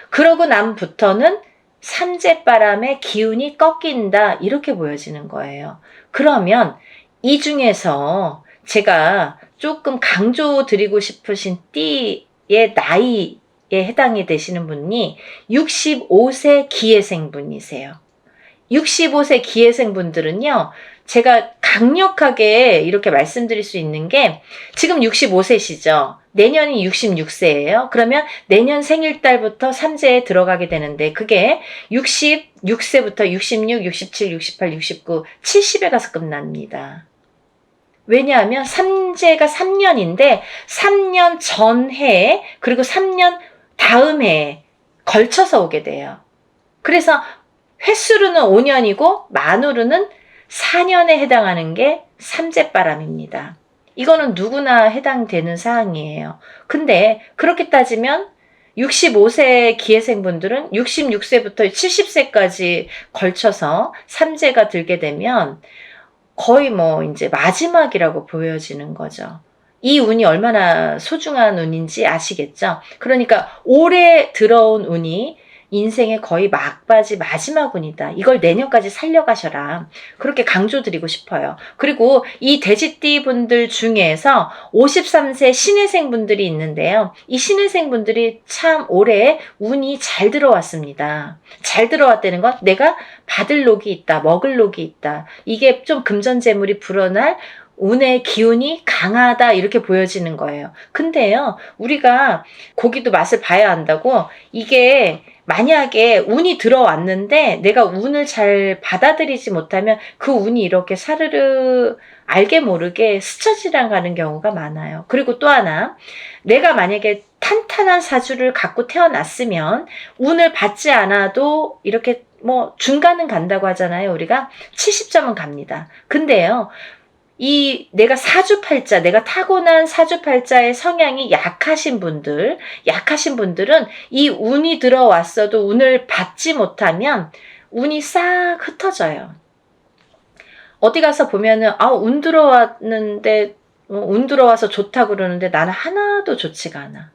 그러고 남부터는 삼재바람의 기운이 꺾인다 이렇게 보여지는 거예요. 그러면 이 중에서 제가 조금 강조드리고 싶으신 띠의 나이에 해당이 되시는 분이 65세 기해생분이세요. 65세 기해생분들은요, 제가 강력하게 이렇게 말씀드릴 수 있는 게 지금 65세시죠. 내년이 66세예요. 그러면 내년 생일달부터 삼재에 들어가게 되는데 그게 66세부터 66, 67, 68, 69, 70에 가서 끝납니다. 왜냐하면 삼재가 3년인데 3년 전해에 그리고 3년 다음 해에 걸쳐서 오게 돼요. 그래서 횟수로는 5년이고 만으로는 4년에 해당하는 게 삼재바람입니다. 이거는 누구나 해당되는 사항이에요. 근데 그렇게 따지면 65세 기해생분들은 66세부터 70세까지 걸쳐서 삼재가 들게 되면 거의 뭐 이제 마지막이라고 보여지는 거죠. 이 운이 얼마나 소중한 운인지 아시겠죠? 그러니까 올해 들어온 운이 인생의 거의 막바지 마지막 운이다. 이걸 내년까지 살려가셔라. 그렇게 강조드리고 싶어요. 그리고 이 돼지띠 분들 중에서 53세 신해생 분들이 있는데요. 이 신해생 분들이 참 올해 운이 잘 들어왔습니다. 잘 들어왔다는 건 내가 받을 녹이 있다, 먹을 녹이 있다. 이게 좀 금전재물이 불어날 운의 기운이 강하다 이렇게 보여지는 거예요. 근데요, 우리가 고기도 맛을 봐야 한다고 이게 만약에 운이 들어왔는데 내가 운을 잘 받아들이지 못하면 그 운이 이렇게 사르르 알게 모르게 스쳐 지나가는 경우가 많아요. 그리고 또 하나, 내가 만약에 탄탄한 사주를 갖고 태어났으면 운을 받지 않아도 이렇게 뭐 중간은 간다고 하잖아요. 우리가 70점은 갑니다. 근데요, 내가 사주팔자, 내가 타고난 사주팔자의 성향이 약하신 분들은 이 운이 들어왔어도 운을 받지 못하면 운이 싹 흩어져요. 어디 가서 보면은, 운 들어왔는데, 운 들어와서 좋다고 그러는데 나는 하나도 좋지가 않아.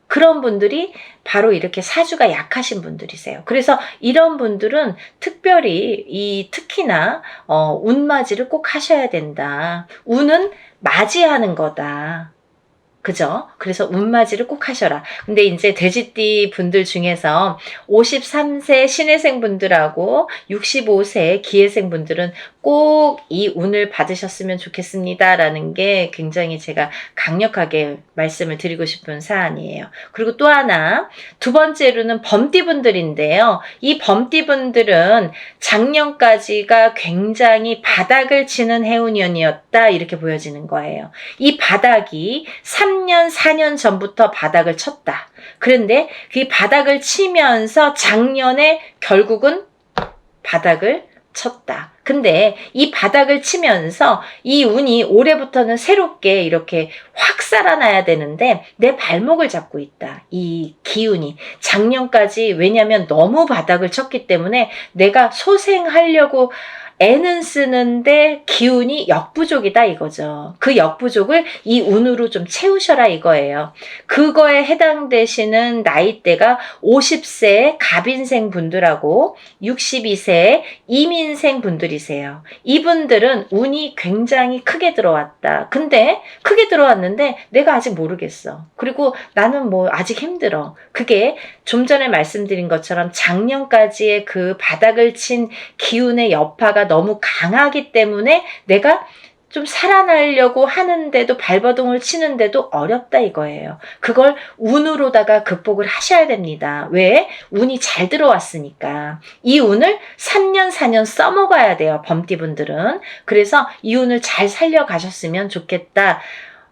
그런 분들이 바로 이렇게 사주가 약하신 분들이세요. 그래서 이런 분들은 특별히 특히나 운맞이를 꼭 하셔야 된다. 운은 맞이하는 거다. 그죠? 그래서 운맞이를 꼭 하셔라. 근데 이제 돼지띠 분들 중에서 53세 신해생 분들하고 65세 기해생 분들은 꼭 이 운을 받으셨으면 좋겠습니다. 라는 게 굉장히 제가 강력하게 말씀을 드리고 싶은 사안이에요. 그리고 또 하나, 두 번째로는 범띠 분들인데요. 이 범띠 분들은 작년까지가 굉장히 바닥을 치는 해운년이었다. 이렇게 보여지는 거예요. 이 바닥이 3년, 4년 전부터 바닥을 쳤다. 그런데 그 바닥을 치면서 작년에 결국은 바닥을 쳤다. 근데 이 바닥을 치면서 이 운이 올해부터는 새롭게 이렇게 확 살아나야 되는데 내 발목을 잡고 있다. 이 기운이. 작년까지 왜냐면 너무 바닥을 쳤기 때문에 내가 소생하려고 애는 쓰는데 기운이 역부족이다 이거죠. 그 역부족을 이 운으로 좀 채우셔라 이거예요. 그거에 해당되시는 나이대가 50세 갑인생 분들하고 62세 이민생 분들이세요. 이분들은 운이 굉장히 크게 들어왔다. 근데 크게 들어왔는데 내가 아직 모르겠어. 그리고 나는 뭐 아직 힘들어. 그게 좀 전에 말씀드린 것처럼 작년까지의 그 바닥을 친 기운의 여파가 너무 강하기 때문에 내가 좀 살아나려고 하는데도 발버둥을 치는데도 어렵다 이거예요. 그걸 운으로다가 극복을 하셔야 됩니다. 왜? 운이 잘 들어왔으니까. 이 운을 3년 4년 써먹어야 돼요. 범띠분들은. 그래서 이 운을 잘 살려가셨으면 좋겠다.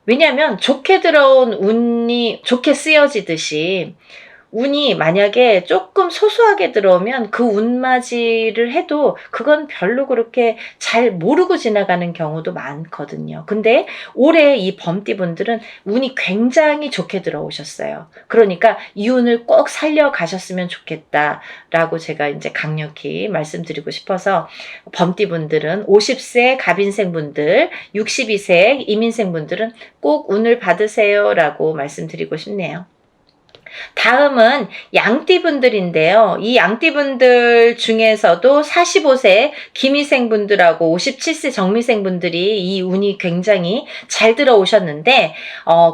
왜냐하면 좋게 들어온 운이 좋게 쓰여지듯이 운이 만약에 조금 소소하게 들어오면 그 운맞이를 해도 그건 별로 그렇게 잘 모르고 지나가는 경우도 많거든요. 근데 올해 이 범띠분들은 운이 굉장히 좋게 들어오셨어요. 그러니까 이 운을 꼭 살려가셨으면 좋겠다라고 제가 이제 강력히 말씀드리고 싶어서 범띠분들은 50세 갑인생분들, 62세 이민생분들은 꼭 운을 받으세요라고 말씀드리고 싶네요. 다음은 양띠분들인데요. 이 양띠분들 중에서도 45세 기미생분들하고 57세 정미생분들이 이 운이 굉장히 잘 들어오셨는데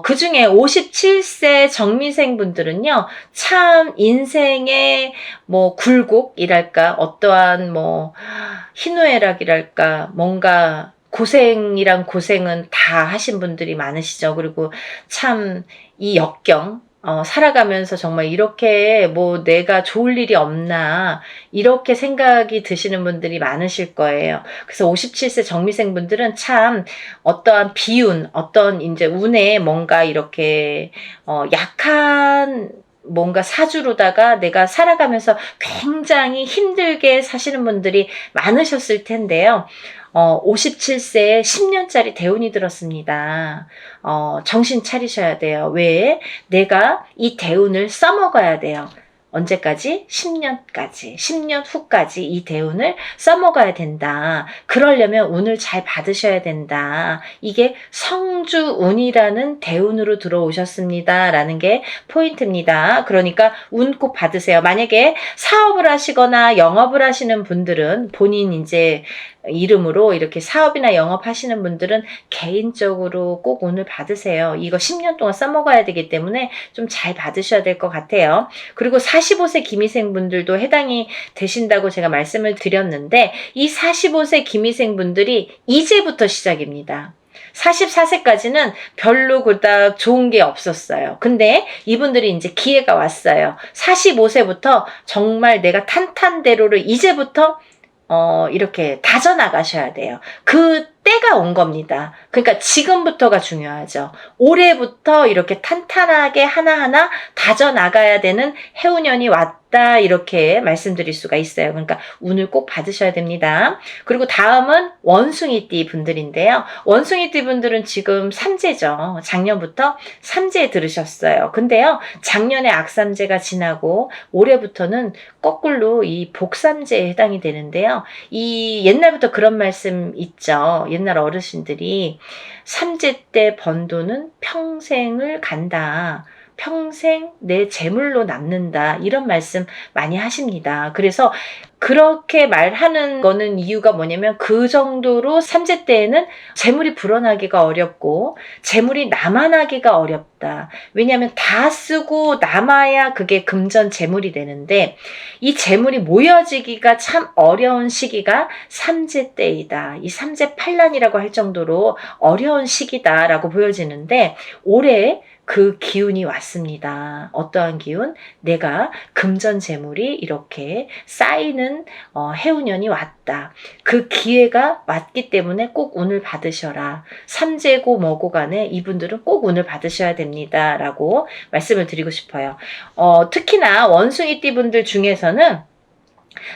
그 중에 57세 정미생분들은요. 참 인생의 뭐 굴곡이랄까 어떠한 뭐 희노애락이랄까 뭔가 고생이란 고생은 다 하신 분들이 많으시죠. 그리고 참 이 역경 살아가면서 정말 이렇게 뭐 내가 좋을 일이 없나 이렇게 생각이 드시는 분들이 많으실 거예요. 그래서 57세 정미생 분들은 참 어떠한 비운, 어떤 이제 운에 뭔가 이렇게 약한 뭔가 사주로다가 내가 살아가면서 굉장히 힘들게 사시는 분들이 많으셨을 텐데요. 57세에 10년짜리 대운이 들었습니다. 정신 차리셔야 돼요. 왜? 내가 이 대운을 써먹어야 돼요. 언제까지? 10년까지. 10년 후까지 이 대운을 써먹어야 된다. 그러려면 운을 잘 받으셔야 된다. 이게 성주운이라는 대운으로 들어오셨습니다. 라는 게 포인트입니다. 그러니까 운 꼭 받으세요. 만약에 사업을 하시거나 영업을 하시는 분들은 본인 이제 이름으로 이렇게 사업이나 영업하시는 분들은 개인적으로 꼭 운을 받으세요. 이거 10년 동안 써먹어야 되기 때문에 좀 잘 받으셔야 될 것 같아요. 그리고 45세 기미생 분들도 해당이 되신다고 제가 말씀을 드렸는데 이 45세 기미생 분들이 이제부터 시작입니다. 44세까지는 별로 그닥 좋은 게 없었어요. 근데 이분들이 이제 기회가 왔어요. 45세부터 정말 내가 탄탄대로를 이제부터 이렇게 다져나가셔야 돼요. 그 때가 온 겁니다. 그러니까 지금부터가 중요하죠. 올해부터 이렇게 탄탄하게 하나하나 다져나가야 되는 해운년이 왔다 이렇게 말씀드릴 수가 있어요. 그러니까 운을 꼭 받으셔야 됩니다. 그리고 다음은 원숭이띠 분들인데요. 원숭이띠 분들은 지금 삼재죠. 작년부터 삼재에 들으셨어요. 근데요. 작년에 악삼재가 지나고 올해부터는 거꾸로 이 복삼재에 해당이 되는데요. 이 옛날부터 그런 말씀 있죠. 옛날 어르신들이 삼재 때 번 돈은 평생을 간다. 평생 내 재물로 남는다. 이런 말씀 많이 하십니다. 그래서 그렇게 말하는 거는 이유가 뭐냐면 그 정도로 삼재 때에는 재물이 불어나기가 어렵고 재물이 남아나기가 어렵다. 왜냐하면 다 쓰고 남아야 그게 금전 재물이 되는데 이 재물이 모여지기가 참 어려운 시기가 삼재 때이다. 이 삼재 팔란이라고 할 정도로 어려운 시기다라고 보여지는데 올해 그 기운이 왔습니다. 어떠한 기운? 내가 금전 재물이 이렇게 쌓이는 해운년이 왔다. 그 기회가 왔기 때문에 꼭 운을 받으셔라. 삼재고 뭐고 간에 이분들은 꼭 운을 받으셔야 됩니다. 라고 말씀을 드리고 싶어요. 특히나 원숭이띠 분들 중에서는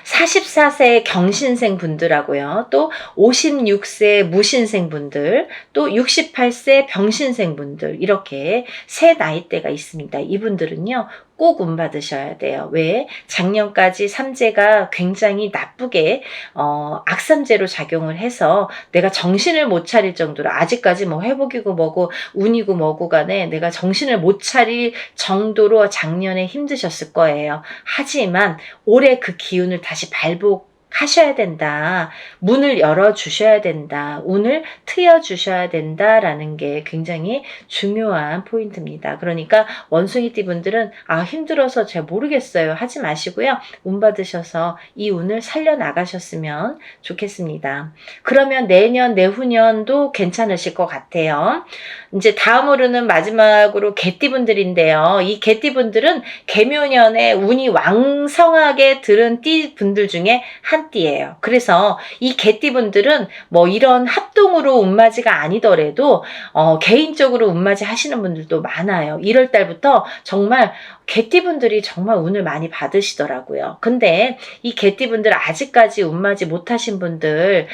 44세 경신생 분들하고요. 또 56세 무신생 분들, 또 68세 병신생 분들 이렇게 세 나이대가 있습니다. 이분들은요. 꼭 운 받으셔야 돼요. 왜? 작년까지 삼재가 굉장히 나쁘게 악삼재로 작용을 해서 내가 정신을 못 차릴 정도로 아직까지 뭐 회복이고 뭐고 운이고 뭐고 간에 내가 정신을 못 차릴 정도로 작년에 힘드셨을 거예요. 하지만 올해 그 기운을 다시 발복하셔야 된다. 문을 열어주셔야 된다. 운을 트여주셔야 된다라는 게 굉장히 중요한 포인트입니다. 그러니까 원숭이띠 분들은 힘들어서 잘 모르겠어요. 하지 마시고요. 운 받으셔서 이 운을 살려나가셨으면 좋겠습니다. 그러면 내년, 내후년도 괜찮으실 것 같아요. 이제 다음으로는 마지막으로 개띠 분들인데요. 이 개띠 분들은 개묘년에 운이 왕성하게 들은 띠 분들 중에 한 띠예요. 그래서 이 개띠 분들은 뭐 이런 합동으로 운맞이가 아니더라도 개인적으로 운맞이 하시는 분들도 많아요. 1월 달부터 정말 개띠분들이 정말 운을 많이 받으시더라고요. 근데 이 개띠분들 아직까지 운맞이 못하신 분들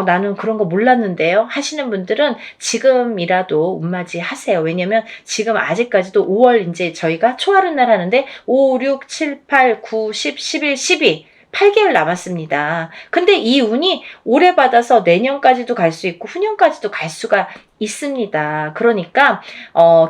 나는 그런 거 몰랐는데요 하시는 분들은 지금이라도 운맞이 하세요. 왜냐면 지금 아직까지도 5월 이제 저희가 초하루 날 하는데 5, 6, 7, 8, 9, 10, 11, 12 8개월 남았습니다. 근데 이 운이 올해 받아서 내년까지도 갈 수 있고 후년까지도 갈 수가 있습니다. 그러니까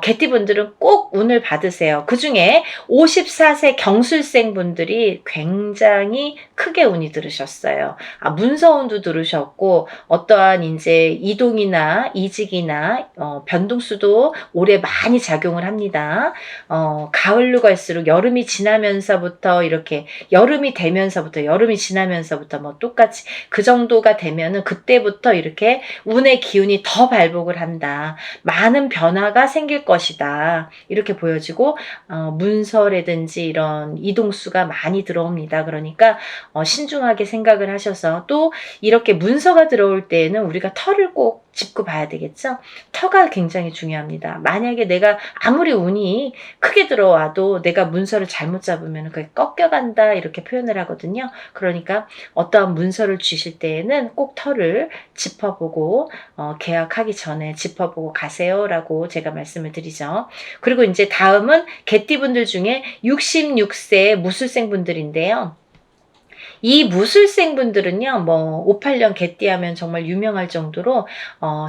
개띠분들은 꼭 운을 받으세요. 그 중에 54세 경술생 분들이 굉장히 크게 운이 들으셨어요. 문서운도 들으셨고 어떠한 이제 이동이나 이직이나 변동수도 올해 많이 작용을 합니다. 가을로 갈수록 여름이 지나면서부터 이렇게 여름이 지나면서부터 뭐 똑같이 그 정도가 되면은 그때부터 이렇게 운의 기운이 더 발복을 한다. 많은 변화가 생길 것이다. 이렇게 보여지고 문서라든지 이런 이동수가 많이 들어옵니다. 그러니까 신중하게 생각을 하셔서 또 이렇게 문서가 들어올 때에는 우리가 터를 꼭 짚고 봐야 되겠죠. 터가 굉장히 중요합니다. 만약에 내가 아무리 운이 크게 들어와도 내가 문서를 잘못 잡으면 그게 꺾여간다 이렇게 표현을 하거든요. 그러니까 어떠한 문서를 주실 때에는 꼭 터를 짚어보고 계약하기 전에 짚어보고 가세요라고 제가 말씀을 드리죠. 그리고 이제 다음은 개띠분들 중에 66세 무술생 분들인데요. 이 무술생 분들은요, 뭐 58년 개띠하면 정말 유명할 정도로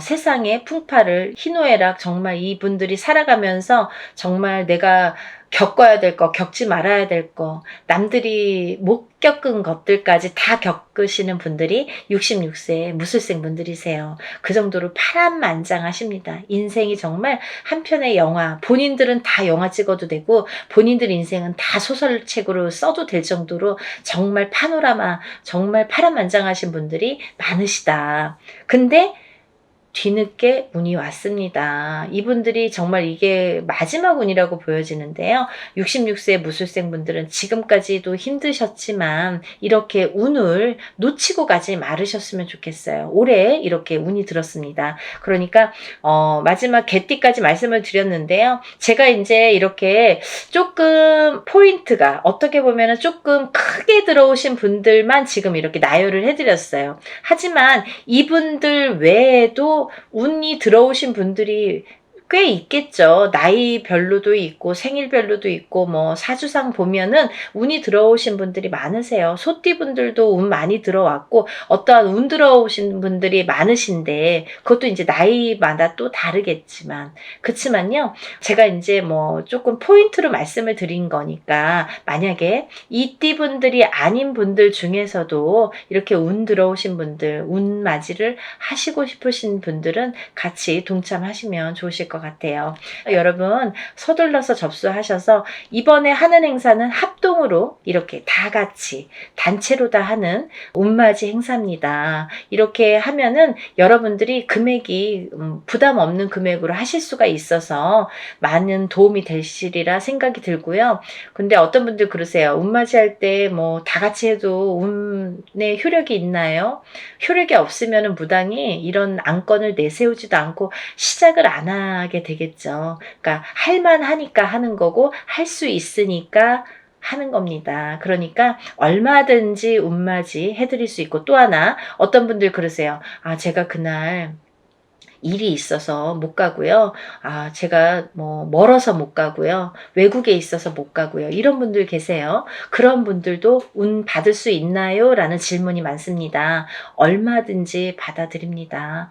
세상의 풍파를 희노애락 정말 이분들이 살아가면서 정말 내가 겪어야 될 거, 겪지 말아야 될 거, 남들이 못 겪은 것들까지 다 겪으시는 분들이 66세 무술생 분들이세요. 그 정도로 파란만장하십니다. 인생이 정말 한 편의 영화, 본인들은 다 영화 찍어도 되고 본인들 인생은 다 소설책으로 써도 될 정도로 정말 파노라마, 정말 파란만장하신 분들이 많으시다. 근데 뒤늦게 운이 왔습니다. 이분들이 정말 이게 마지막 운이라고 보여지는데요. 66세 무술생 분들은 지금까지도 힘드셨지만 이렇게 운을 놓치고 가지 말으셨으면 좋겠어요. 올해 이렇게 운이 들었습니다. 그러니까 마지막 개띠까지 말씀을 드렸는데요. 제가 이제 이렇게 조금 포인트가 어떻게 보면 조금 크게 들어오신 분들만 지금 이렇게 나열을 해드렸어요. 하지만 이분들 외에도 운이 들어오신 분들이 꽤 있겠죠. 나이별로도 있고 생일별로도 있고 뭐 사주상 보면은 운이 들어오신 분들이 많으세요. 소띠분들도 운 많이 들어왔고 어떠한 운 들어오신 분들이 많으신데 그것도 이제 나이마다 또 다르겠지만 그치만요. 제가 이제 뭐 조금 포인트로 말씀을 드린 거니까 만약에 이 띠분들이 아닌 분들 중에서도 이렇게 운 들어오신 분들, 운 맞이를 하시고 싶으신 분들은 같이 동참하시면 좋으실 것 같아요. 여러분 서둘러서 접수하셔서 이번에 하는 행사는 합동으로 이렇게 다 같이 단체로 다 하는 운맞이 행사입니다. 이렇게 하면은 여러분들이 금액이 부담 없는 금액으로 하실 수가 있어서 많은 도움이 되시리라 생각이 들고요. 근데 어떤 분들 그러세요. 운맞이 할 때 뭐 다 같이 해도 운에 효력이 있나요? 효력이 없으면 무당이 이런 안건을 내세우지도 않고 시작을 안 하게 되겠죠. 그러니까 할만하니까 하는 거고 할 수 있으니까 하는 겁니다. 그러니까 얼마든지 운맞이 해드릴 수 있고 또 하나 어떤 분들 그러세요. 아 제가 그날 일이 있어서 못 가고요. 아, 제가 뭐 멀어서 못 가고요. 외국에 있어서 못 가고요. 이런 분들 계세요. 그런 분들도 운 받을 수 있나요? 라는 질문이 많습니다. 얼마든지 받아드립니다.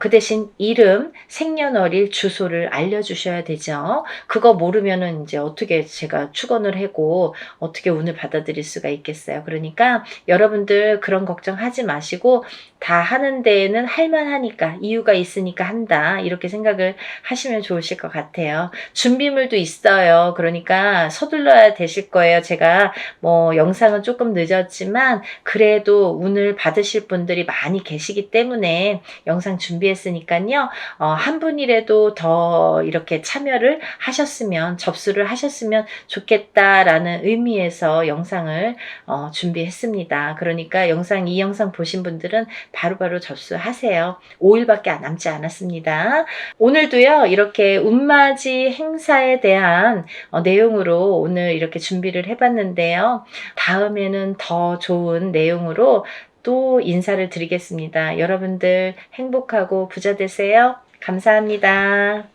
그 대신 이름, 생년월일, 주소를 알려주셔야 되죠. 그거 모르면은 이제 어떻게 제가 축원을 하고 어떻게 운을 받아들일 수가 있겠어요. 그러니까 여러분들 그런 걱정하지 마시고 다 하는 데에는 할만하니까 이유가 있으니까 한다 이렇게 생각을 하시면 좋으실 것 같아요. 준비물도 있어요. 그러니까 서둘러야 되실 거예요. 제가 뭐 영상은 조금 늦었지만 그래도 운을 받으실 분들이 많이 계시기 때문에 영상 준비했으니까요. 한 분이라도 더 이렇게 참여를 하셨으면 접수를 하셨으면 좋겠다라는 의미에서 영상을 준비했습니다. 그러니까 이 영상 보신 분들은 바로바로 접수하세요. 5일밖에 남지 않았습니다. 오늘도요 이렇게 운맞이 행사에 대한 내용으로 오늘 이렇게 준비를 해봤는데요. 다음에는 더 좋은 내용으로 또 인사를 드리겠습니다. 여러분들 행복하고 부자 되세요. 감사합니다.